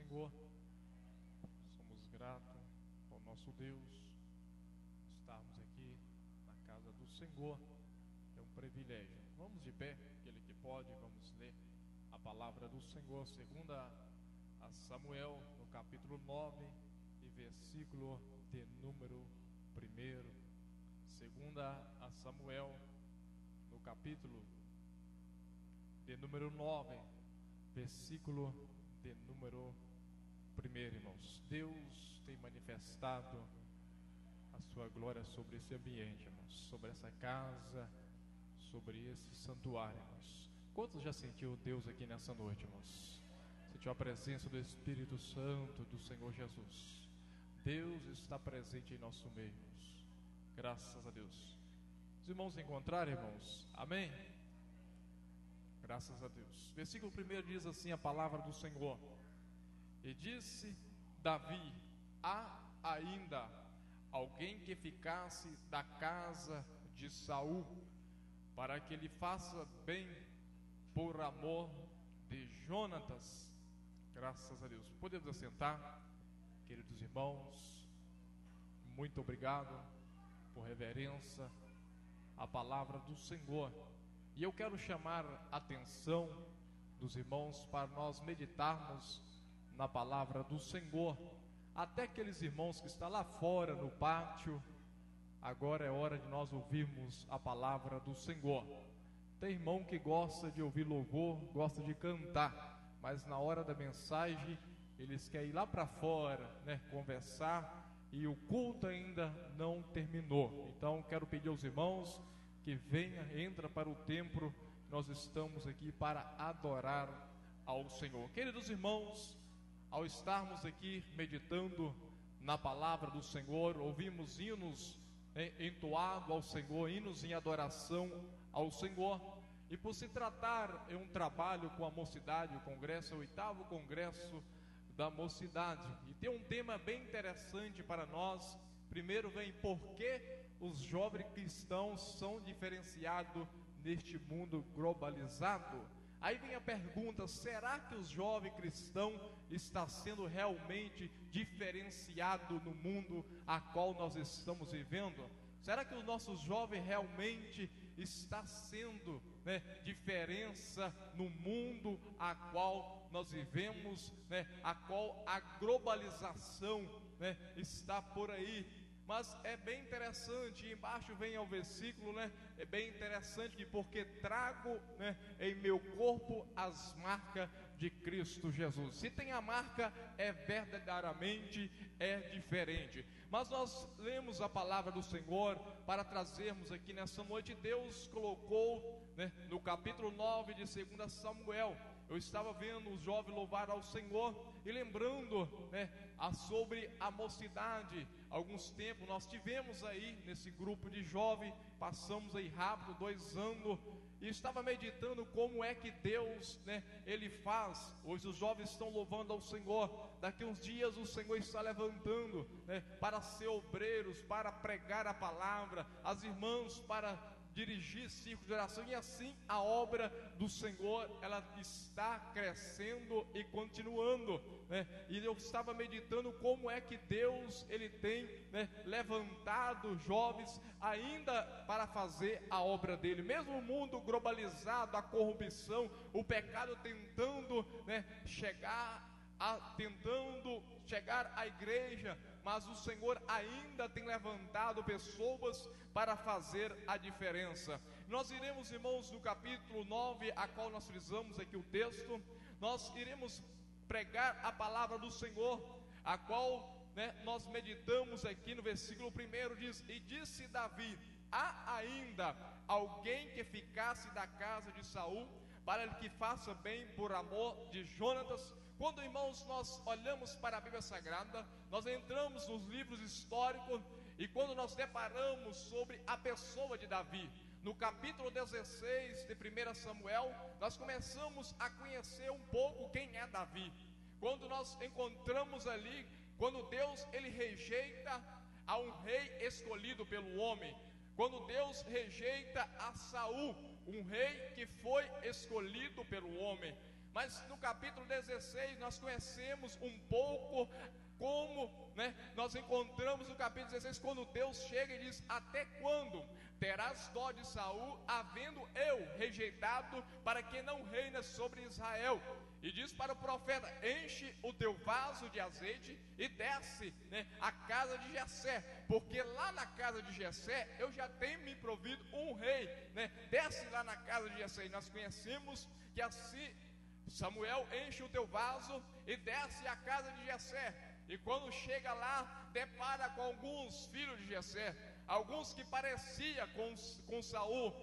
Senhor. Somos gratos ao nosso Deus estarmos aqui na casa do Senhor. É um privilégio. Vamos de pé, aquele que pode, vamos ler a palavra do Senhor, segunda a Samuel, no capítulo 9 e versículo de número 1. Segunda a Samuel, no capítulo de número 9, versículo de número 1, irmãos. Deus tem manifestado a sua glória sobre esse ambiente, irmãos, sobre essa casa, sobre esse santuário, irmãos. Quantos já sentiu Deus aqui nessa noite, irmãos? Sentiu a presença do Espírito Santo do Senhor Jesus. Deus está presente em nosso meio, irmãos. Graças a Deus. Os irmãos encontraram, irmãos? Amém? Graças a Deus. Versículo 1 diz assim a palavra do Senhor: E disse Davi: há ainda alguém que ficasse da casa de Saul, para que ele faça bem por amor de Jonatas. Graças a Deus. Podemos assentar, queridos irmãos. Muito obrigado por reverência à palavra do Senhor. E eu quero chamar a atenção dos irmãos para nós meditarmos na palavra do Senhor. Até aqueles irmãos que estão lá fora no pátio, agora é hora de nós ouvirmos a palavra do Senhor. Tem irmão que gosta de ouvir louvor, gosta de cantar, mas na hora da mensagem eles querem ir lá para fora, conversar, e o culto ainda não terminou. Então quero pedir aos irmãos que entra para o templo. Nós estamos aqui para adorar ao Senhor. Queridos irmãos, ao estarmos aqui meditando na palavra do Senhor, ouvimos hinos entoados ao Senhor, hinos em adoração ao Senhor. E por se tratar é um trabalho com a mocidade, o congresso é o 8º congresso da mocidade, e tem um tema bem interessante para nós. Primeiro vem: por que os jovens cristãos são diferenciados neste mundo globalizado? Aí vem a pergunta: será que os jovens cristãos está sendo realmente diferenciado no mundo a qual nós estamos vivendo? Será que os nossos jovens realmente está sendo diferença no mundo a qual nós vivemos, a qual a globalização está por aí? Mas é bem interessante, embaixo vem ao versículo, é bem interessante que porque trago em meu corpo as marcas de Cristo Jesus. Se tem a marca, é verdadeiramente diferente. Mas nós lemos a palavra do Senhor para trazermos aqui nessa noite. Deus colocou no capítulo 9 de 2 Samuel. Eu estava vendo os jovens louvar ao Senhor e lembrando sobre a mocidade. Alguns tempos nós tivemos aí nesse grupo de jovens, passamos aí rápido 2 anos, e estava meditando como é que Deus Ele faz. Hoje os jovens estão louvando ao Senhor, daqui uns dias o Senhor está levantando para ser obreiros, para pregar a palavra, as irmãs para dirigir círculo de oração, e assim a obra do Senhor ela está crescendo e continuando, E eu estava meditando como é que Deus ele tem levantado jovens ainda para fazer a obra dele, mesmo o mundo globalizado, a corrupção, o pecado tentando tentando chegar à igreja, mas o Senhor ainda tem levantado pessoas para fazer a diferença. Nós iremos, irmãos, no capítulo 9, a qual nós frisamos aqui o texto, nós iremos pregar a palavra do Senhor, a qual nós meditamos aqui no versículo 1, diz: E disse Davi: há ainda alguém que ficasse da casa de Saul, para que faça bem por amor de Jonatas. Quando, irmãos, nós olhamos para a Bíblia Sagrada, nós entramos nos livros históricos, e quando nós deparamos sobre a pessoa de Davi, no capítulo 16 de 1 Samuel, nós começamos a conhecer um pouco quem é Davi. Quando nós encontramos ali, quando Deus ele rejeita a um rei escolhido pelo homem, quando Deus rejeita a Saul, um rei que foi escolhido pelo homem. Mas no capítulo 16 nós conhecemos um pouco como, nós encontramos no capítulo 16, quando Deus chega e diz: até quando terás dó de Saul, havendo eu rejeitado, para que não reina sobre Israel? E diz para o profeta: enche o teu vaso de azeite e desce à casa de Jessé, porque lá na casa de Jessé eu já tenho me provido um rei, desce lá na casa de Jessé. E nós conhecemos que assim Samuel enche o teu vaso e desce à casa de Jessé. E quando chega lá, depara com alguns filhos de Jessé, alguns que parecia com Saul,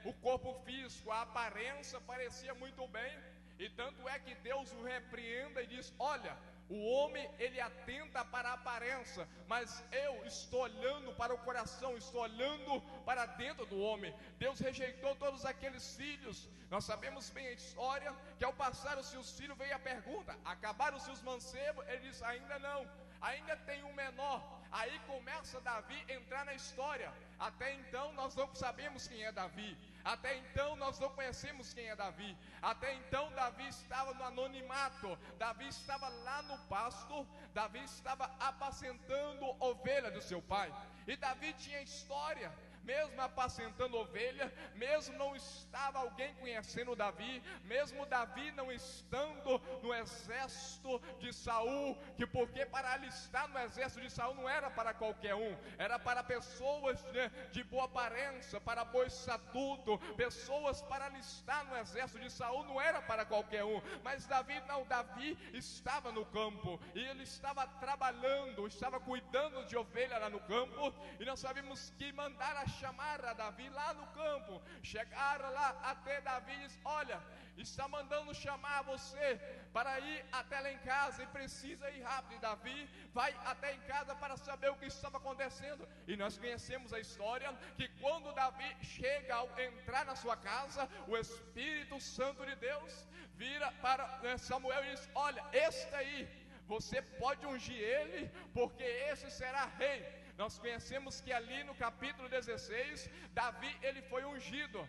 o corpo físico, a aparência parecia muito bem. E tanto é que Deus o repreenda e diz: olha, o homem ele atenta para a aparência, mas eu estou olhando para o coração, estou olhando para dentro do homem. Deus rejeitou todos aqueles filhos. Nós sabemos bem a história, que ao passar os seus filhos veio a pergunta: acabaram-se os mancebos? Ele disse: ainda não, ainda tem um menor. Aí começa Davi a entrar na história. Até então nós não sabemos quem é Davi, até então nós não conhecemos quem é Davi, até então Davi estava no anonimato, Davi estava lá no pasto, Davi estava apacentando ovelha do seu pai. E Davi tinha história, mesmo apacentando ovelha, mesmo não estava alguém conhecendo Davi, mesmo Davi não estando no exército de Saul, porque para alistar no exército de Saul não era para qualquer um, era para pessoas de boa aparência, para bom estatuto, pessoas para alistar no exército de Saul não era para qualquer um. Mas Davi não, Davi estava no campo, e ele estava trabalhando, estava cuidando de ovelha lá no campo. E nós sabemos que mandaram chamar a Davi lá no campo. Chegaram lá até Davi e disse: olha, está mandando chamar você para ir até lá em casa, e precisa ir rápido. E Davi vai até em casa para saber o que estava acontecendo. E nós conhecemos a história, que quando Davi chega, ao entrar na sua casa, o Espírito Santo de Deus vira para Samuel e diz: olha, este aí, você pode ungir ele, porque esse será rei. Nós conhecemos que ali no capítulo 16, Davi ele foi ungido,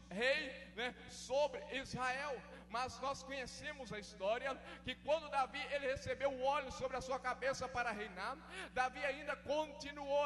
rei, sobre Israel. Mas nós conhecemos a história, que quando Davi ele recebeu o óleo sobre a sua cabeça para reinar, Davi ainda continuou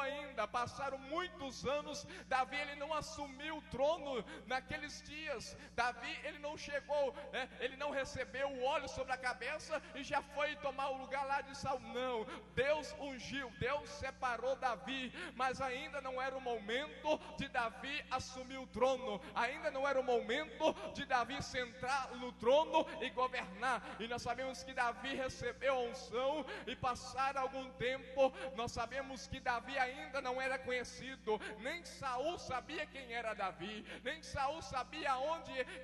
passaram muitos anos, Davi ele não assumiu o trono naqueles dias. Davi ele não chegou, ele não recebeu o óleo sobre a cabeça e já foi tomar o lugar lá de Saul. Não, Deus ungiu, Deus separou Davi, mas ainda não era o momento de Davi assumir o trono, ainda não era o momento de Davi sentar no trono e governar. E nós sabemos que Davi recebeu a unção, e passaram algum tempo, nós sabemos que Davi ainda não era conhecido, nem Saul sabia quem era Davi, nem Saul sabia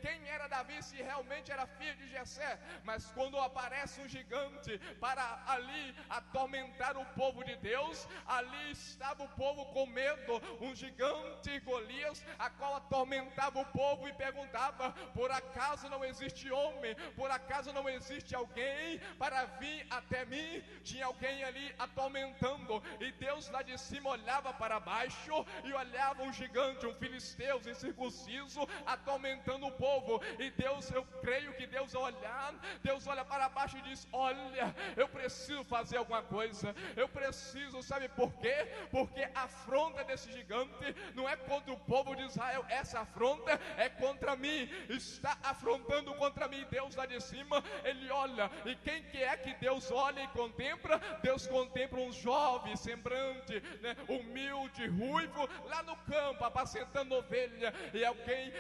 quem era Davi, se realmente era filho de Jessé. Mas quando aparece um gigante para ali atormentar o povo de Deus, ali estava o povo com medo, um gigante Golias, a qual atormentava o povo e perguntava: por acaso não existe homem, por acaso não existe alguém para vir até mim? Tinha alguém ali atormentando, e Deus lá de cima olhava para baixo e olhava um gigante, um filisteu incircunciso atormentando o povo. E Deus, eu creio que Deus olha para baixo e diz: olha, eu preciso fazer alguma coisa, eu preciso, sabe por quê? Porque a afronta desse gigante não é contra o povo de Israel, essa afronta é contra mim, está afrontando contra mim. Deus lá de cima, ele olha, e quem que é que Deus olha e contempla? Deus contempla um jovem semblante, humilde, ruivo, lá no campo, apacentando ovelha. E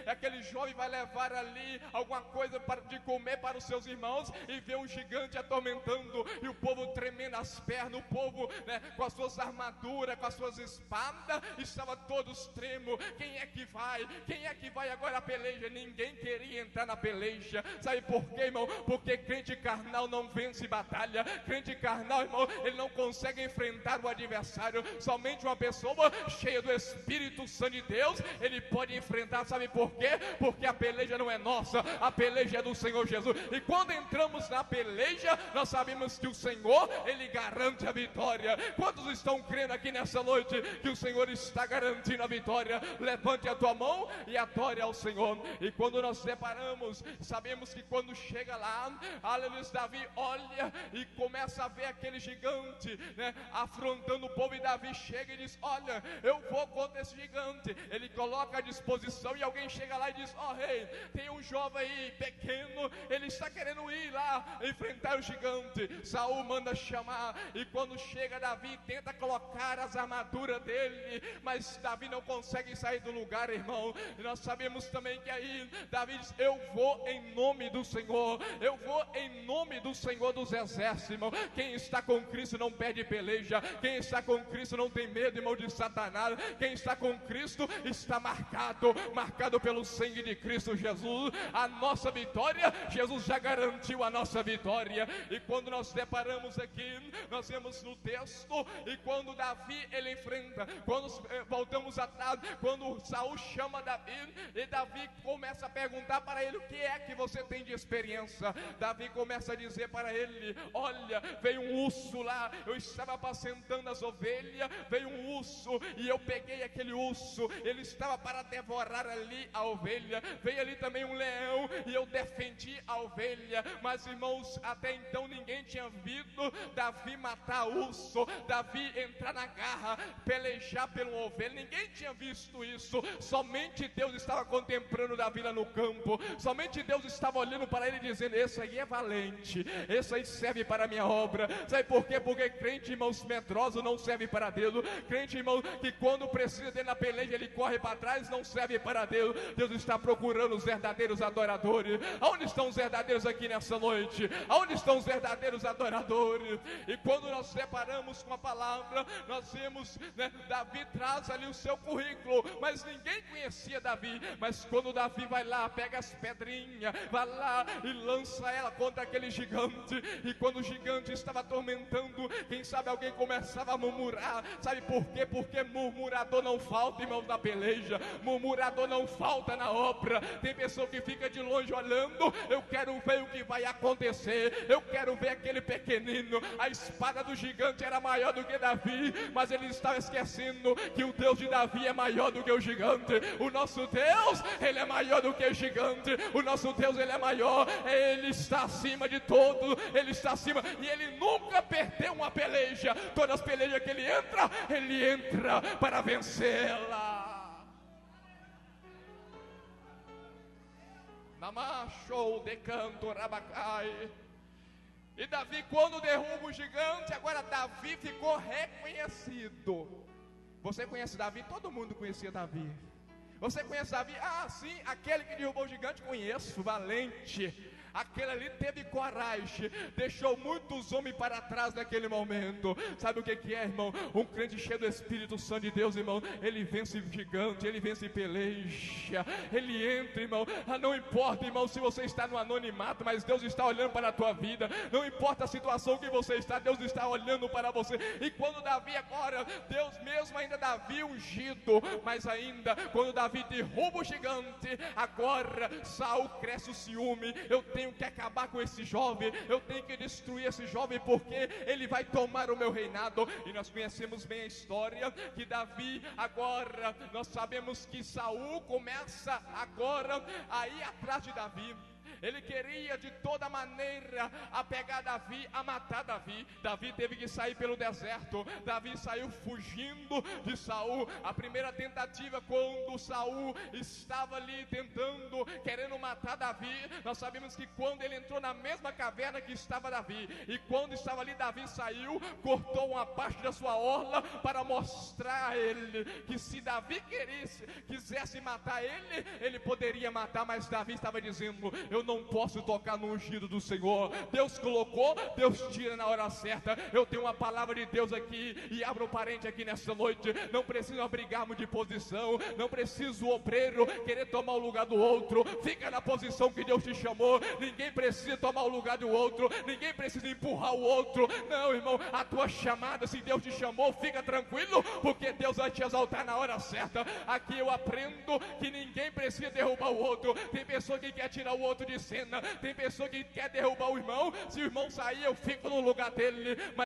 aquele jovem vai levar ali alguma coisa de comer para os seus irmãos, e vê um gigante atormentando, e o povo tremendo as pernas, o povo com as suas armaduras, com as suas espadas, estava todos tremo. Quem é que vai? Quem é que vai agora à peleja? Ninguém queria entrar na peleja. Sabe por quê, irmão? Porque crente carnal não vence batalha. Crente carnal, irmão, ele não consegue enfrentar o adversário. Somente uma pessoa cheia do Espírito Santo de Deus, ele pode enfrentar. Sabe por quê? Porque a peleja não é nossa, a peleja é do Senhor Jesus. E quando entramos na peleja, nós sabemos que o Senhor, ele Ele garante a vitória. Quantos estão crendo aqui nessa noite que o Senhor está garantindo a vitória? Levante a tua mão e adore ao Senhor. E quando nós separamos, sabemos que quando chega lá, aleluia, Davi olha e começa a ver aquele gigante, né, afrontando o povo, e Davi chega e diz: olha, eu vou contra esse gigante. Ele coloca à disposição, e alguém chega lá e diz: ó rei, tem um jovem aí pequeno, ele está querendo ir lá enfrentar o gigante. Saul manda chamar, e quando chega Davi tenta colocar as armaduras dele, mas Davi não consegue sair do lugar, irmão. E nós sabemos também que aí Davi diz: eu vou em nome do Senhor, eu vou em nome do Senhor dos exércitos, irmão. Quem está com Cristo não perde peleja, quem está com Cristo não tem medo, irmão, de Satanás. Quem está com Cristo está marcado pelo sangue de Cristo Jesus. A nossa vitória, Jesus já garantiu a nossa vitória. E quando nós deparamos aqui, nós vemos no texto, e quando Davi ele enfrenta, quando voltamos atrás, quando Saul chama Davi, e Davi começa a perguntar para ele: o que é que você tem de experiência? Davi começa a dizer para ele: olha, veio um urso lá, eu estava apacentando as ovelhas, veio um urso, e eu peguei aquele urso, ele estava para devorar ali a ovelha. Veio ali também um leão, e eu defendi a ovelha. Mas, irmãos, até então ninguém tinha visto Davi matar urso, Davi entrar na garra, pelejar pela ovelha. Ninguém tinha visto isso. Somente Deus estava contemplando Davi lá no campo. Somente Deus estava olhando para ele, dizendo: esse aí é valente, esse aí serve para a minha obra. Sabe por quê? Porque crente, irmãos, medroso não serve para Deus. Crente, irmão, que quando precisa dele na peleja, ele corre para trás, não serve para Deus. Deus está procurando os verdadeiros adoradores. Aonde estão os verdadeiros aqui nessa noite? Aonde estão os verdadeiros adoradores? E quando nós separamos com a palavra, nós vemos, né, Davi traz ali o seu currículo, mas ninguém conhecia Davi. Mas quando Davi vai lá, pega as pedrinhas, vai lá e lança ela contra aquele gigante, e quando o gigante estava atormentando, quem sabe alguém começava a murmurar. Sabe por quê? Porque murmurador não falta, irmão, na peleja. Murmurador não falta na obra. Tem pessoa que fica de longe olhando: eu quero ver o que vai acontecer, eu quero ver aquele pequenino. A espada do gigante era maior do que Davi, mas ele estava esquecendo que o Deus de Davi é maior do que o gigante. O nosso Deus, ele é maior do que o gigante. O nosso Deus, ele é maior, ele está acima de todos, ele está acima, e ele nunca perdeu uma peleja. Todas as pelejas que ele entra para vencê-la. Namachou de canto rabacai. E Davi, quando derruba o gigante, agora Davi ficou reconhecido. Você conhece Davi? Todo mundo conhecia Davi. Você conhece Davi? Ah, sim, aquele que derrubou o gigante, conheço, valente. Aquele ali teve coragem, deixou muitos homens para trás naquele momento. Sabe o que é, irmão? Um crente cheio do Espírito Santo de Deus, irmão, ele vence gigante, ele vence peleja, ele entra, irmão. Não importa, irmão, se você está no anonimato, mas Deus está olhando para a tua vida. Não importa a situação que você está, Deus está olhando para você. E quando Davi agora, Deus mesmo ainda Davi ungido, mas ainda quando Davi derruba o gigante, agora Saul cresce o ciúme. Eu tenho que acabar com esse jovem, eu tenho que destruir esse jovem, porque ele vai tomar o meu reinado. E nós conhecemos bem a história que Davi agora, nós sabemos que Saul começa agora a ir atrás de Davi. Ele queria de toda maneira a pegar Davi, a matar Davi. Davi teve que sair pelo deserto. Davi saiu fugindo de Saul. A primeira tentativa, quando Saul estava ali tentando, querendo matar Davi, nós sabemos que quando ele entrou na mesma caverna que estava Davi, e quando estava ali, Davi saiu, cortou uma parte da sua orla para mostrar a ele que se Davi quisesse matar ele, ele poderia matar. Mas Davi estava dizendo: eu não posso tocar no ungido do Senhor. Deus colocou, Deus tira na hora certa. Eu tenho uma palavra de Deus aqui, e abro um parente aqui nessa noite. Não precisa brigarmos de posição, não precisa o obreiro querer tomar o lugar do outro. Fica na posição que Deus te chamou. Ninguém precisa tomar o lugar do outro, ninguém precisa empurrar o outro. Não, irmão, a tua chamada, se Deus te chamou, fica tranquilo, porque Deus vai te exaltar na hora certa. Aqui eu aprendo que ninguém precisa derrubar o outro. Tem pessoa que quer tirar o outro de cena, tem pessoa que quer derrubar o irmão. Se o irmão sair, eu fico no lugar dele. Mas